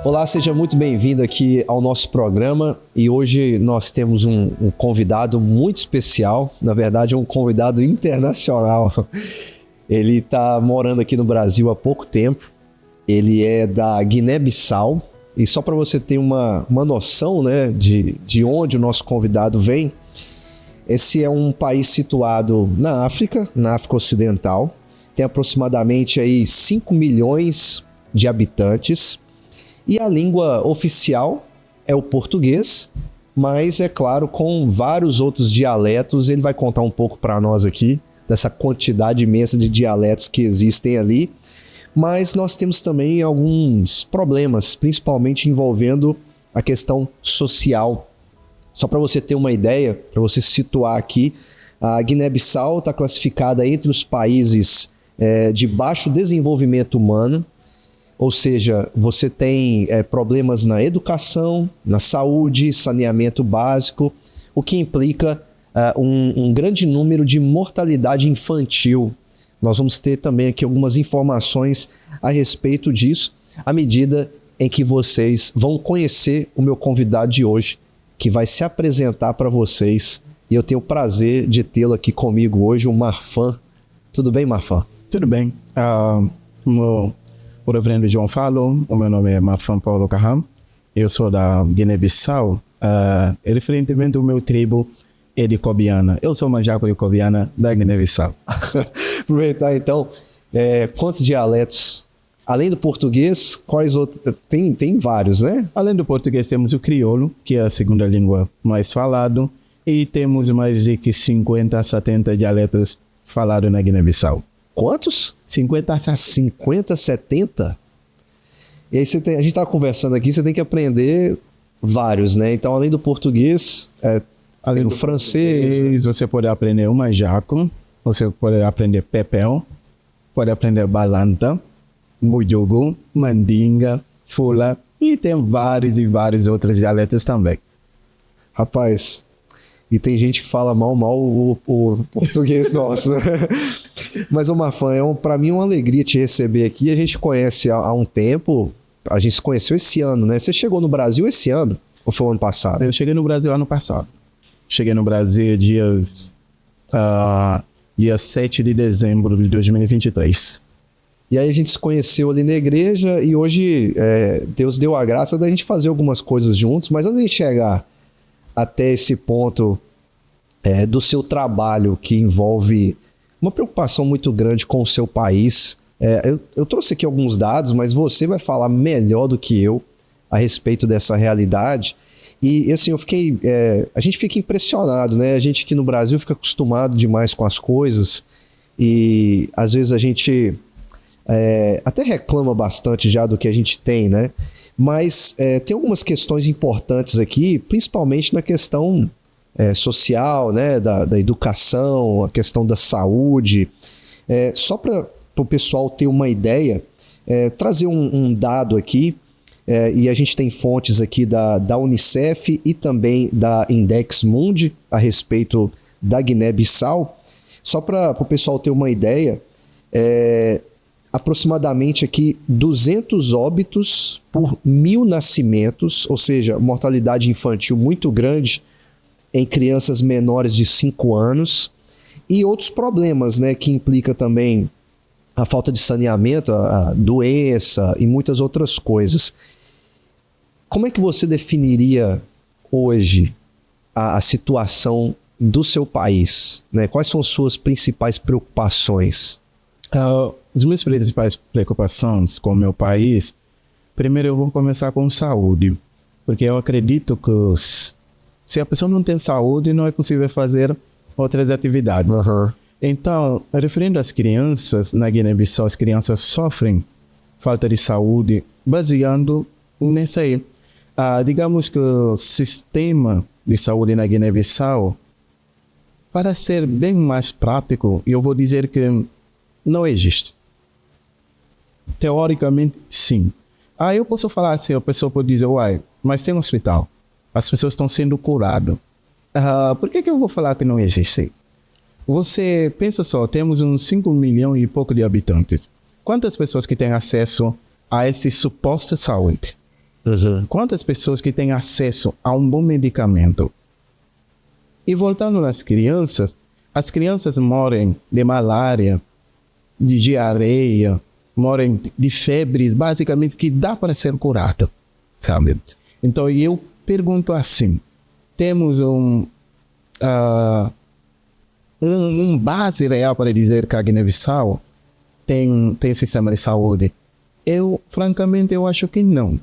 Olá, seja muito bem-vindo aqui ao nosso programa e hoje nós temos um convidado muito especial, na verdade é um convidado internacional. Ele está morando aqui no Brasil há pouco tempo, ele é da Guiné-Bissau e só para você ter uma noção, né, de onde o nosso convidado vem, esse é um país situado na África Ocidental, tem aproximadamente aí 5 milhões de habitantes. E a língua oficial é o português, mas é claro, com vários outros dialetos. Ele vai contar um pouco para nós aqui dessa quantidade imensa de dialetos que existem ali. Mas nós temos também alguns problemas, principalmente envolvendo a questão social. Só para você ter uma ideia, para você se situar aqui, a Guiné-Bissau está classificada entre os países de baixo desenvolvimento humano. Ou seja, você tem problemas na educação, na saúde, saneamento básico, o que implica um grande número de mortalidade infantil. Nós vamos ter também aqui algumas informações a respeito disso, à medida em que vocês vão conhecer o meu convidado de hoje, que vai se apresentar para vocês. E eu tenho o prazer de tê-lo aqui comigo hoje, o Marfan. Tudo bem, Marfan? Tudo bem. O reverendo João falou, o meu nome é Marfan Paulo Kaham, eu sou da Guiné-Bissau, referentemente o meu tribo é de Cobiana, eu sou Manjaco de Cobiana da Guiné-Bissau. Aproveitar então, quantos dialetos, além do português, quais outros, tem vários, né? Além do português temos o crioulo, que é a segunda língua mais falada, e temos mais de 50 a 70 dialetos falados na Guiné-Bissau. Quantos? 50 a 70. 50, 70? E aí a gente estava conversando aqui, você tem que aprender vários, né? Então, além do português, além do francês, você pode aprender o manjaco, você pode aprender pepel, pode aprender balanta, mujogo, mandinga, fula, e tem vários e vários outros dialetos também. Rapaz, e tem gente que fala mal o português nosso, né? Mas, ô Marfan, para mim é uma alegria te receber aqui. A gente conhece há um tempo, a gente se conheceu esse ano, né? Você chegou no Brasil esse ano ou foi o ano passado? Eu cheguei no Brasil ano passado. Cheguei no Brasil dia 7 de dezembro de 2023. E aí a gente se conheceu ali na igreja e hoje Deus deu a graça da gente fazer algumas coisas juntos. Mas antes de chegar até esse ponto do seu trabalho que envolve uma preocupação muito grande com o seu país. Eu trouxe aqui alguns dados, mas você vai falar melhor do que eu a respeito dessa realidade. E assim, a gente fica impressionado, né? A gente aqui no Brasil fica acostumado demais com as coisas e às vezes a gente até reclama bastante já do que a gente tem, né? Mas tem algumas questões importantes aqui, principalmente na questão social, né, da educação, a questão da saúde. Só para o pessoal ter uma ideia, trazer um dado aqui, e a gente tem fontes aqui da Unicef e também da Index Mundi a respeito da Guiné-Bissau. Só para o pessoal ter uma ideia, aproximadamente aqui 200 óbitos por 1.000 nascimentos, ou seja, mortalidade infantil muito grande em crianças menores de 5 anos, e outros problemas, né, que implica também a falta de saneamento, a doença e muitas outras coisas. Como é que você definiria hoje a situação do seu país, né? Quais são as suas principais preocupações? As minhas principais preocupações com o meu país, primeiro eu vou começar com saúde, porque eu acredito que se a pessoa não tem saúde, não é possível fazer outras atividades. Uhum. Então, referindo às crianças, na Guiné-Bissau, as crianças sofrem falta de saúde, baseando nisso aí. Digamos que o sistema de saúde na Guiné-Bissau, para ser bem mais prático, eu vou dizer que não existe. Teoricamente, sim. Eu posso falar assim, a pessoa pode dizer, mas tem um hospital. As pessoas estão sendo curadas. Por que eu vou falar que não existe? Você pensa só, temos uns 5 milhões e pouco de habitantes. Quantas pessoas que têm acesso a esse suposto saúde? Quantas pessoas que têm acesso a um bom medicamento? E voltando nas crianças, as crianças morrem de malária, de diarreia, morrem de febres, basicamente, que dá para ser curado, sabe? Então, eu pergunto assim, temos um base real para dizer que a Guiné-Bissau tem sistema de saúde? Francamente, eu acho que não.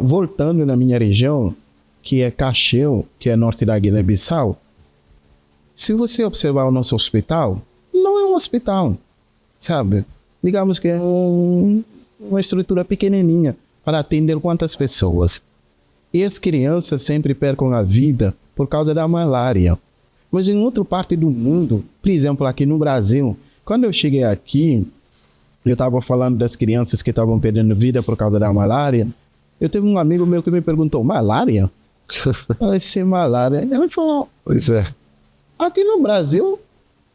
Voltando na minha região, que é Cacheu, que é norte da Guiné-Bissau, se você observar o nosso hospital, não é um hospital, sabe? Digamos que é uma estrutura pequenininha para atender quantas pessoas. E as crianças sempre percam a vida por causa da malária. Mas em outra parte do mundo, por exemplo, aqui no Brasil, quando eu cheguei aqui, eu estava falando das crianças que estavam perdendo vida por causa da malária. Eu teve um amigo meu que me perguntou, malária? Eu falei, sim, malária. Ele falou, Pois é. aqui no Brasil,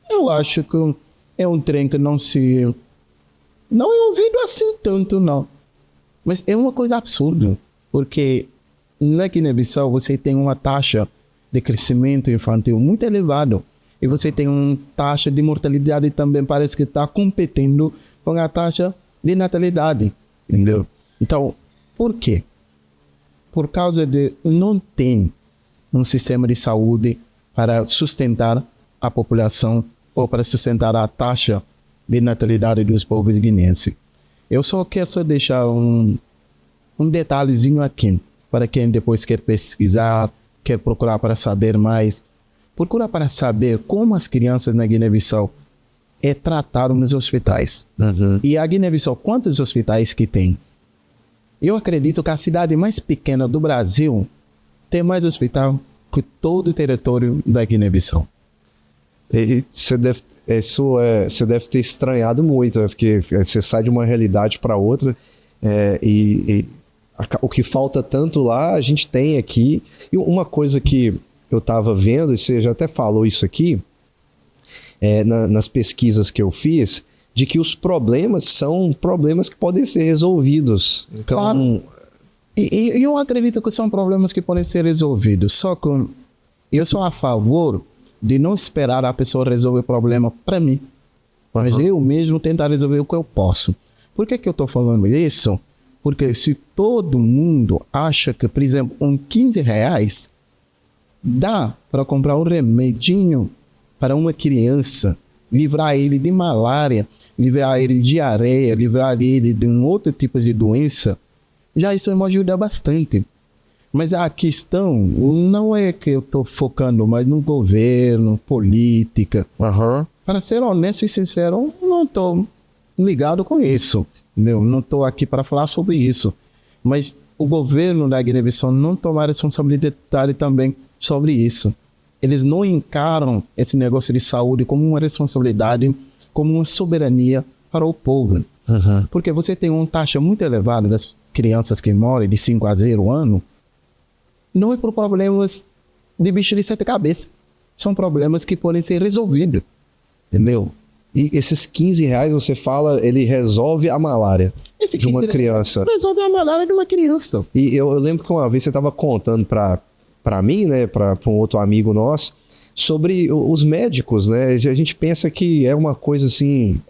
eu acho que é um trem que não é ouvido assim tanto, não. Mas é uma coisa absurda, porque na Guiné-Bissau você tem uma taxa de crescimento infantil muito elevada e você tem uma taxa de mortalidade também parece que está competindo com a taxa de natalidade, entendeu? Então, por quê? Por causa de não ter um sistema de saúde para sustentar a população ou para sustentar a taxa de natalidade dos povos guineenses. Eu só quero deixar um detalhezinho aqui para quem depois quer pesquisar, quer procurar para saber mais. Procura para saber como as crianças na Guiné-Bissau é tratado nos hospitais. E a Guiné-Bissau, quantos hospitais que tem? Eu acredito que a cidade mais pequena do Brasil tem mais hospital que todo o território da Guiné-Bissau. Você deve ter estranhado muito, né? Porque você sai de uma realidade para outra o que falta tanto lá, a gente tem aqui. E uma coisa que eu estava vendo, e você já até falou isso aqui, nas pesquisas que eu fiz, de que os problemas são problemas que podem ser resolvidos. Então, claro. E eu acredito que são problemas que podem ser resolvidos. Só que eu sou a favor de não esperar a pessoa resolver o problema para mim. Mas eu mesmo tentar resolver o que eu posso. Por que eu estou falando isso? Porque se todo mundo acha que, por exemplo, R$15 dá para comprar um remedinho para uma criança, livrar ele de malária, livrar ele de diarreia, livrar ele de um outro tipo de doença, já isso me ajuda bastante. Mas a questão não é que eu estou focando mais no governo, política. Para ser honesto e sincero, eu não estou ligado com isso. Não estou aqui para falar sobre isso. Mas o governo da Guiné-Bissau não toma responsabilidade também sobre isso. Eles não encaram esse negócio de saúde como uma responsabilidade, como uma soberania para o povo. Porque você tem uma taxa muito elevada das crianças que morrem de 5 a 0 anos, não é por problemas de bicho de 7 cabeças. São problemas que podem ser resolvidos. Entendeu? E esses R$15, você fala, ele resolve a malária de uma criança. Resolve a malária de uma criança. E eu lembro que uma vez você estava contando para mim, né, para um outro amigo nosso, sobre os médicos, né? A gente pensa que é uma coisa assim,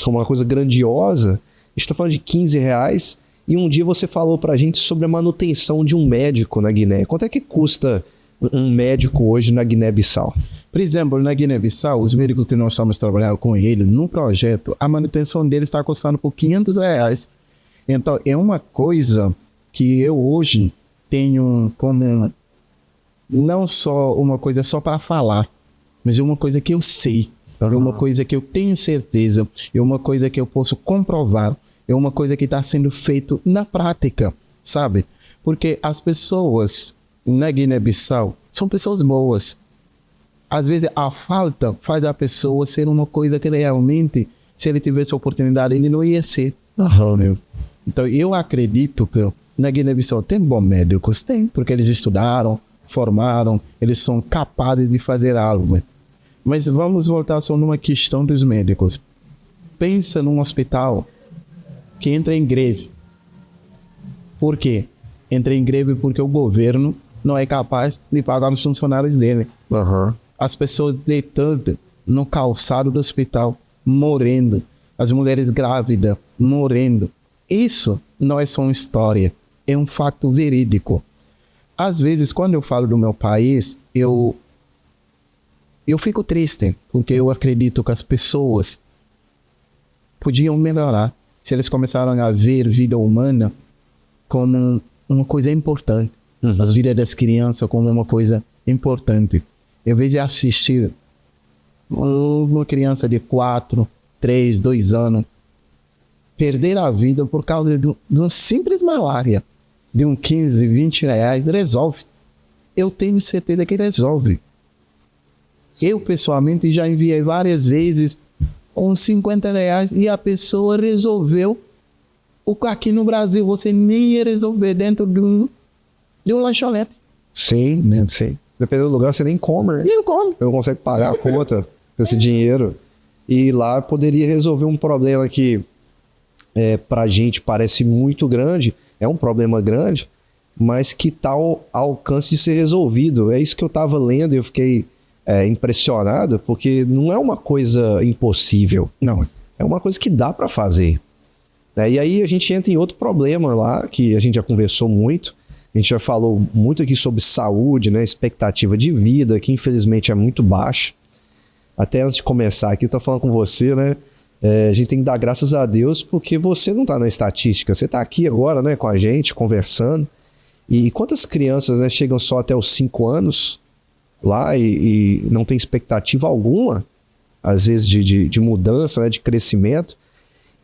uma coisa grandiosa. A gente está falando de R$15. E um dia você falou pra gente sobre a manutenção de um médico na Guiné. Quanto é que custa um médico hoje na Guiné-Bissau? Por exemplo, na Guiné-Bissau, os médicos que nós estamos trabalhando com ele no projeto, a manutenção dele está custando por R$500. Então, é uma coisa que eu hoje tenho como não só uma coisa só para falar, mas é uma coisa que eu sei, é uma coisa que eu tenho certeza, é uma coisa que eu posso comprovar, é uma coisa que está sendo feito na prática, sabe? Porque as pessoas na Guiné-Bissau são pessoas boas. Às vezes a falta faz a pessoa ser uma coisa que realmente, se ele tivesse oportunidade, ele não ia ser. Então eu acredito que na Guiné-Bissau tem bons médicos, tem, porque eles estudaram, formaram, eles são capazes de fazer algo. Mas vamos voltar só numa questão dos médicos. Pensa num hospital que entra em greve. Por quê? Entrei em greve porque o governo não é capaz de pagar os funcionários dele. Uhum. As pessoas deitando no calçado do hospital, morrendo. As mulheres grávidas, morrendo. Isso não é só uma história, é um fato verídico. Às vezes, quando eu falo do meu país, eu fico triste, porque eu acredito que as pessoas podiam melhorar se eles começaram a ver vida humana como uma coisa importante. As vidas das crianças como uma coisa importante. Em vez de assistir uma criança de 4, 3, 2 anos perder a vida por causa de uma simples malária, de uns 15, 20 reais, resolve. Eu tenho certeza que resolve. Eu, pessoalmente, já enviei várias vezes uns 50 reais e a pessoa resolveu o que aqui no Brasil você nem ia resolver dentro de um lanchonete. Sim, né? Sim. Dependendo do lugar, você nem come, né? Nem come. Não consegue pagar a conta com esse dinheiro. E lá poderia resolver um problema que pra gente parece muito grande, é um problema grande, mas que está ao alcance de ser resolvido. É isso que eu estava lendo e eu fiquei impressionado, porque não é uma coisa impossível. Não. É uma coisa que dá para fazer. E aí a gente entra em outro problema lá, que a gente já conversou muito. A gente já falou muito aqui sobre saúde, né? Expectativa de vida, que infelizmente é muito baixa. Até antes de começar aqui, eu tô falando com você, né? A gente tem que dar graças a Deus porque você não tá na estatística. Você tá aqui agora, né, com a gente, conversando. E quantas crianças, né, chegam só até os 5 anos lá e não tem expectativa alguma, às vezes, de mudança, né, de crescimento.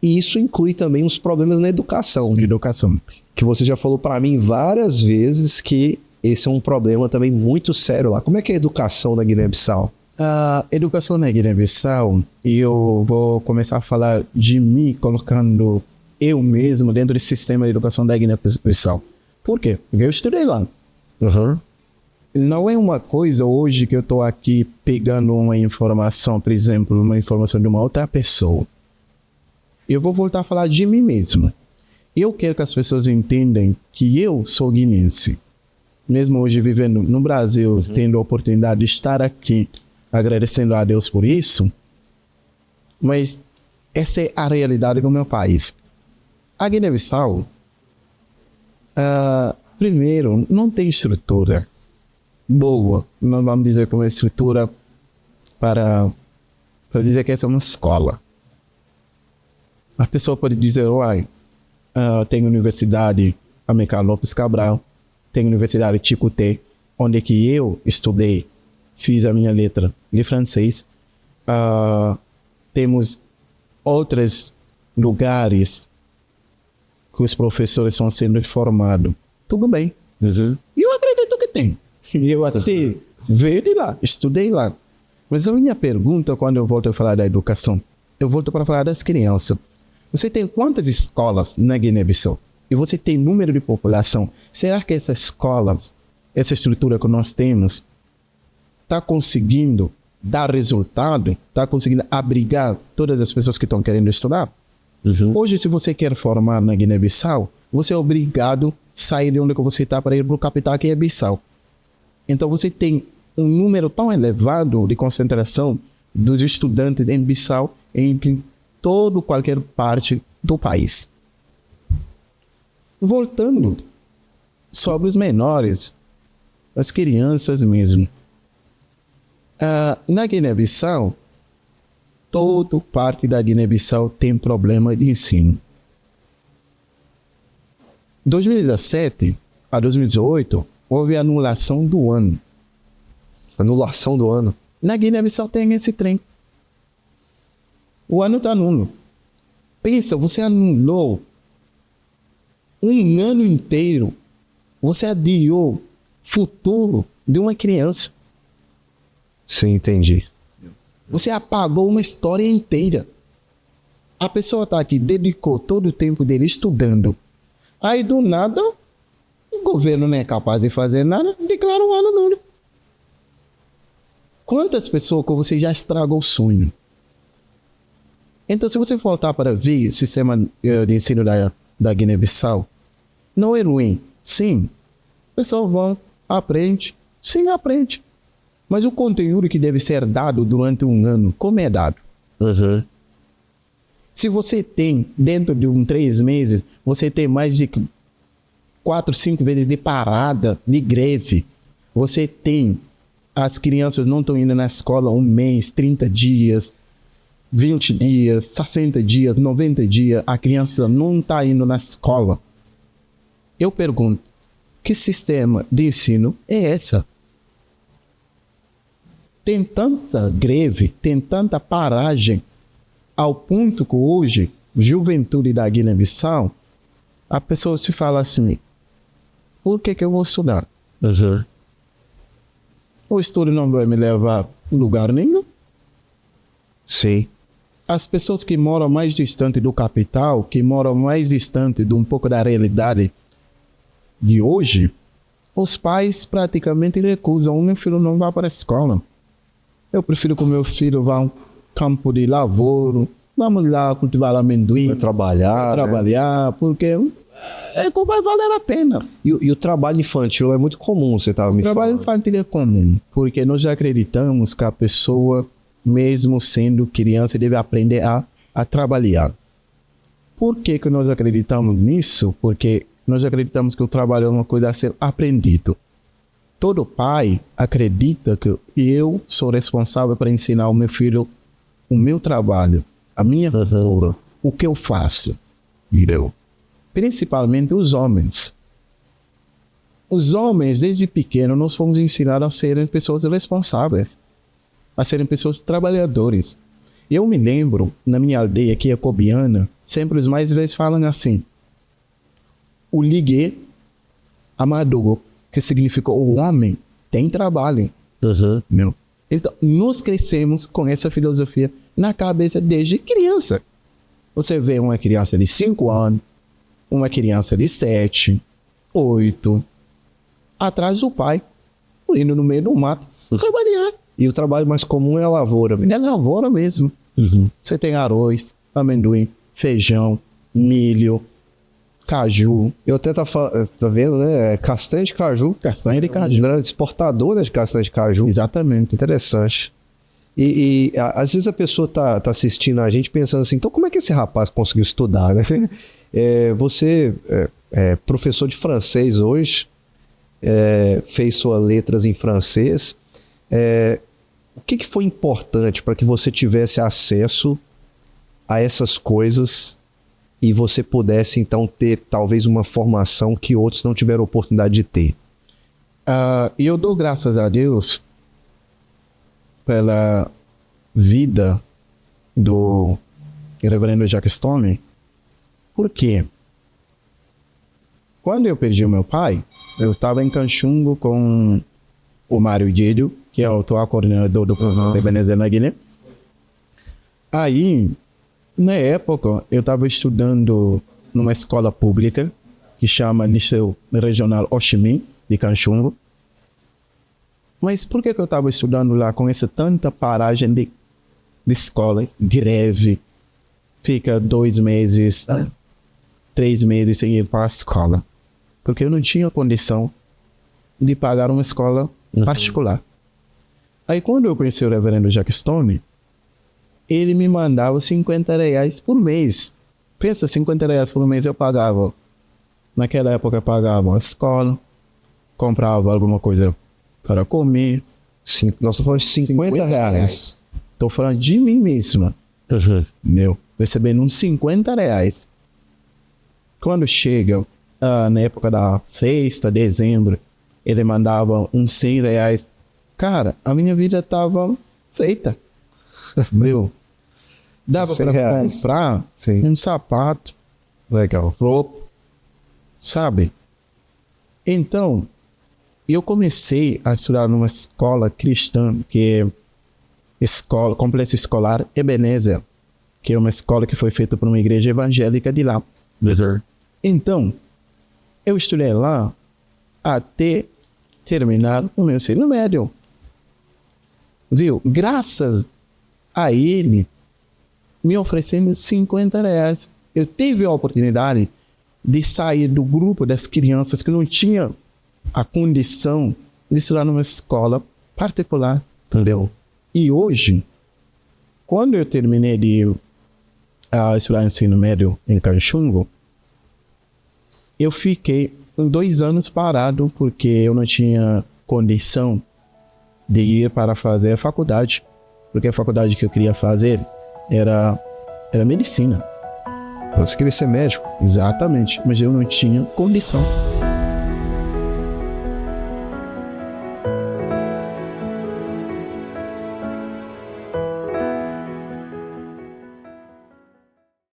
E isso inclui também os problemas na educação. Educação. Que você já falou para mim várias vezes que esse é um problema também muito sério lá. Como é que é a educação na Guiné-Bissau? A educação na Guiné-Bissau, e eu vou começar a falar de mim, colocando eu mesmo dentro do sistema de educação da Guiné-Bissau. Por quê? Porque eu estudei lá. Uhum. Não é uma coisa hoje que eu estou aqui pegando uma informação, por exemplo, uma informação de uma outra pessoa. Eu vou voltar a falar de mim mesmo. Eu quero que as pessoas entendam que eu sou guinense. Mesmo hoje vivendo no Brasil, tendo a oportunidade de estar aqui, agradecendo a Deus por isso. Mas essa é a realidade do meu país. A Guiné-Bissau, primeiro, não tem estrutura boa. Não vamos dizer como é estrutura para dizer que essa é uma escola. A pessoa pode dizer, tem universidade Amílcar Lopes Cabral, tem universidade Chicoté, onde que eu estudei, fiz a minha letra de francês. Temos outros lugares que os professores estão sendo formados. Tudo bem. Uhum. E eu acredito que tem. Eu até veio de lá, estudei lá. Mas a minha pergunta, quando eu volto a falar da educação, eu volto para falar das crianças. Você tem quantas escolas na Guiné-Bissau? E você tem número de população. Será que essas escolas, essa estrutura que nós temos, está conseguindo dar resultado? Está conseguindo abrigar todas as pessoas que estão querendo estudar? Uhum. Hoje, se você quer formar na Guiné-Bissau, você é obrigado a sair de onde você está para ir para o capital, que é Bissau. Então, você tem um número tão elevado de concentração dos estudantes em Bissau em qualquer parte do país. Voltando sobre os menores, as crianças mesmo. Na Guiné-Bissau, toda parte da Guiné-Bissau tem problema de ensino. 2017 a 2018, houve anulação do ano. Anulação do ano? Na Guiné-Bissau tem esse trem. O ano está nulo. Pensa, você anulou um ano inteiro. Você adiou futuro de uma criança. Sim, entendi. Você apagou uma história inteira. A pessoa está aqui, dedicou todo o tempo dele estudando. Aí, do nada, o governo não é capaz de fazer nada, declara um ano nulo. Quantas pessoas que você já estragou o sonho? Então, se você voltar para ver o sistema de ensino da Guiné-Bissau, Não é ruim. Sim. O pessoal vão, aprende. Sim, aprende. Mas o conteúdo que deve ser dado durante um ano, como é dado? Se você tem, dentro de 3 meses, você tem mais de 4, 5 vezes de parada, de greve. Você tem, as crianças não estão indo na escola 1 mês, 30 dias, 20 dias, 60 dias, 90 dias. A criança não está indo na escola. Eu pergunto, que sistema de ensino é essa? Tem tanta greve, tem tanta paragem, ao ponto que hoje, juventude da Guiné-Bissau, a pessoa se fala assim, por que eu vou estudar? O estudo não vai me levar a lugar nenhum. Sim. As pessoas que moram mais distante do capital, que moram mais distante de um pouco da realidade de hoje, os pais praticamente recusam. O meu filho não vai para a escola. Eu prefiro que o meu filho vá a um campo de lavoura, vamos lá cultivar amendoim, Vai trabalhar, porque vai valer a pena. E o trabalho infantil é muito comum, você estava me falando. O trabalho infantil é comum, porque nós já acreditamos que a pessoa, mesmo sendo criança, deve aprender a trabalhar. Por que nós acreditamos nisso? Porque nós acreditamos que o trabalho é uma coisa a ser aprendido. Todo pai acredita que eu sou responsável para ensinar ao meu filho o meu trabalho, a minha cultura, o que eu faço. Entendeu? Principalmente os homens. Os homens, desde pequeno, nós fomos ensinados a serem pessoas responsáveis, a serem pessoas trabalhadoras. Eu me lembro, na minha aldeia aqui, a Cobiana, sempre os mais velhos falam assim, o ligue amador, que significa o homem tem trabalho. Meu. Então, nós crescemos com essa filosofia na cabeça desde criança. Você vê uma criança de 5 anos, uma criança de 7, 8, atrás do pai, indo no meio do mato, trabalhar. E o trabalho mais comum é a lavoura. É lavoura mesmo. Você tem arroz, amendoim, feijão, milho, caju. Eu até tá vendo, né? Castanha de caju. Castanha de caju. Um grande exportador, né, de castanha de caju. Exatamente. Interessante. E às vezes a pessoa tá assistindo a gente pensando assim, então como é que esse rapaz conseguiu estudar, né? Você é professor de francês hoje, fez suas letras em francês. O que foi importante para que você tivesse acesso a essas coisas e você pudesse então ter talvez uma formação que outros não tiveram oportunidade de ter? E eu dou graças a Deus pela vida do reverendo Jacques Stone. Por quê? Quando eu perdi o meu pai, eu estava em Canchungo com o Mário Dielho, que é o atual coordenador do programa de Ebenezer na Guiné. Aí, na época, eu estava estudando numa escola pública que chama Liceu Regional Oximim, de Canchungo. Mas por que eu estava estudando lá com essa tanta paragem de escola, greve, fica 2 meses, 3 meses sem ir para a escola? Porque eu não tinha condição de pagar uma escola particular. Aí quando eu conheci o reverendo Jacques Stone, ele me mandava R$50 por mês. Pensa, R$50 por mês eu pagava. Naquela época eu pagava a escola, comprava alguma coisa para comer. Nós estamos falando de 50 reais. Estou falando de mim mesmo. Recebendo uns R$50. Quando chega na época da festa, dezembro, ele mandava uns R$100. Cara, a minha vida estava feita. Dava para comprar um sapato. Legal. Roupa. Sabe? Então, eu comecei a estudar numa escola cristã, que é Complexo Escolar Ebenezer, que é uma escola que foi feita por uma igreja evangélica de lá. Então, eu estudei lá até terminar o meu ensino médio. Viu? Graças a ele, me oferecendo R$50. Eu tive a oportunidade de sair do grupo das crianças que não tinham a condição de estudar numa escola particular, entendeu? E hoje, quando eu terminei de estudar ensino médio em Caxungo, eu fiquei 2 anos parado porque eu não tinha condição de ir para fazer a faculdade, porque a faculdade que eu queria fazer era medicina. Você queria ser médico? Exatamente, mas eu não tinha condição.